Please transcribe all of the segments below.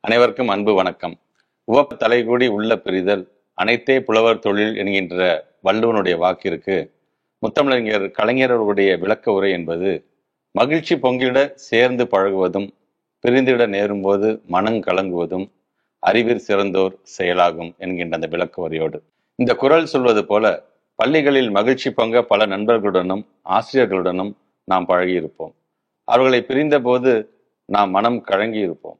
அனைவருக்கும் அன்பு வணக்கம். உவப்பு தலைகூடி உள்ள பிரிதல் அனைத்தே புலவர் தொழில் என்கின்ற வள்ளுவனுடைய வாக்கிற்கு முத்தமிழறிஞர் கலைஞர்களுடைய விளக்க உரை என்பது மகிழ்ச்சி பொங்கிட சேர்ந்து பழகுவதும் பிரிந்திட நேரும்போது மனம் கலங்குவதும் அறிவிற் சிறந்தோர் செயலாகும் என்கின்ற அந்த விளக்க உரையோடு இந்த குறள் சொல்வது போல பள்ளிகளில் மகிழ்ச்சி பொங்க பல நண்பர்களுடனும் ஆசிரியர்களுடனும் நாம் பழகியிருப்போம். அவர்களை பிரிந்த போது நாம் மனம் கலங்கி இருப்போம்.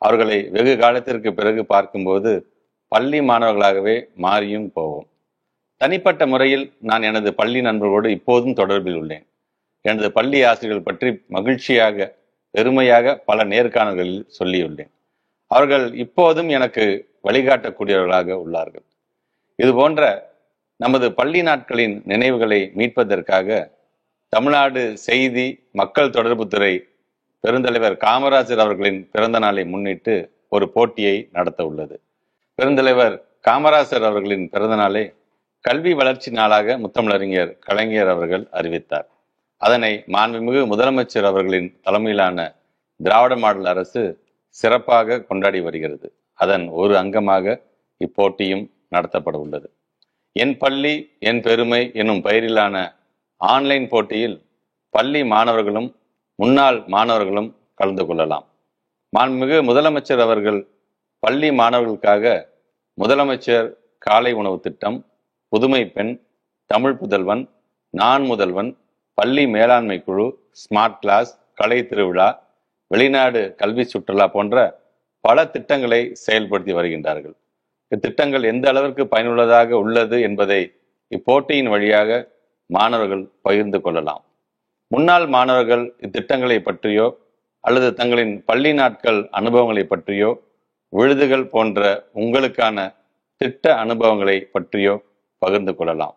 அவர்களை வெகு காலத்திற்கு பிறகு பார்க்கும்போது பள்ளி மாணவர்களாகவே மாறியும் போவோம். தனிப்பட்ட முறையில் நான் எனது பள்ளி நண்பர்களோடு இப்போதும் தொடர்பில் உள்ளேன். எனது பள்ளி ஆசிரியர்கள் பற்றி மகிழ்ச்சியாக பெருமையாக பல நேர்காணல்களில் சொல்லியுள்ளேன். அவர்கள் இப்போதும் எனக்கு வழிகாட்டக்கூடியவர்களாக உள்ளார்கள். இது போன்ற நமது பள்ளி நாட்களின் நினைவுகளை மீட்பதற்காக தமிழ்நாடு செய்தி மக்கள் தொடர்புத்துறை பெருந்தலைவர் காமராஜர் அவர்களின் பிறந்த நாளை முன்னிட்டு ஒரு போட்டியை நடத்த உள்ளது. பெருந்தலைவர் காமராஜர் அவர்களின் பிறந்த நாளை கல்வி வளர்ச்சி நாளாக முத்தமிழறிஞர் கலைஞர் அவர்கள் அறிவித்தார். அதனை மாண்புமிகு முதலமைச்சர் அவர்களின் தலைமையிலான திராவிட மாடல் அரசு சிறப்பாக கொண்டாடி வருகிறது. அதன் ஒரு அங்கமாக இப்போட்டியும் நடத்தப்பட உள்ளது. என் பள்ளி என் பெருமை எனும் பெயரிலான ஆன்லைன் போட்டியில் பள்ளி மாணவர்களும் முன்னாள் மாணவர்களும் கலந்து கொள்ளலாம். மாண்புமிகு முதலமைச்சர் அவர்கள் பள்ளி மாணவர்களுக்காக முதலமைச்சர் காலை உணவு திட்டம், புதுமை பெண், தமிழ் புதல்வன், நான் முதல்வன், பள்ளி மேலாண்மை குழு, ஸ்மார்ட் கிளாஸ், கலை திருவிழா, வெளிநாடு கல்வி சுற்றுலா போன்ற பல திட்டங்களை செயல்படுத்தி வருகின்றார்கள். இத்திட்டங்கள் எந்த அளவிற்கு பயனுள்ளதாக உள்ளது என்பதை இப்போட்டியின் வழியாக மாணவர்கள் பகிர்ந்து கொள்ளலாம். முன்னாள் மாணவர்கள் இத்திட்டங்களை பற்றியோ அல்லது தங்களின் பள்ளி நாட்கள் அனுபவங்களை பற்றியோ விழுதுகள் போன்ற உங்களுக்கான திட்ட அனுபவங்களை பற்றியோ பகிர்ந்து கொள்ளலாம்.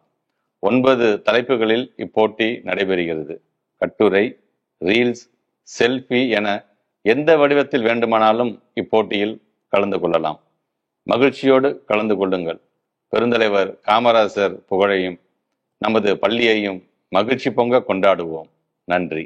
9 தலைப்புகளில் இப்போட்டி நடைபெறுகிறது. கட்டுரை, ரீல்ஸ், செல்ஃபி என எந்த வடிவத்தில் வேண்டுமானாலும் இப்போட்டியில் கலந்து கொள்ளலாம். மகிழ்ச்சியோடு கலந்து கொள்ளுங்கள். பெருந்தலைவர் காமராஜர் புகழையும் நமது பள்ளியையும் மகிழ்ச்சி பொங்க கொண்டாடுவோம். நன்றி.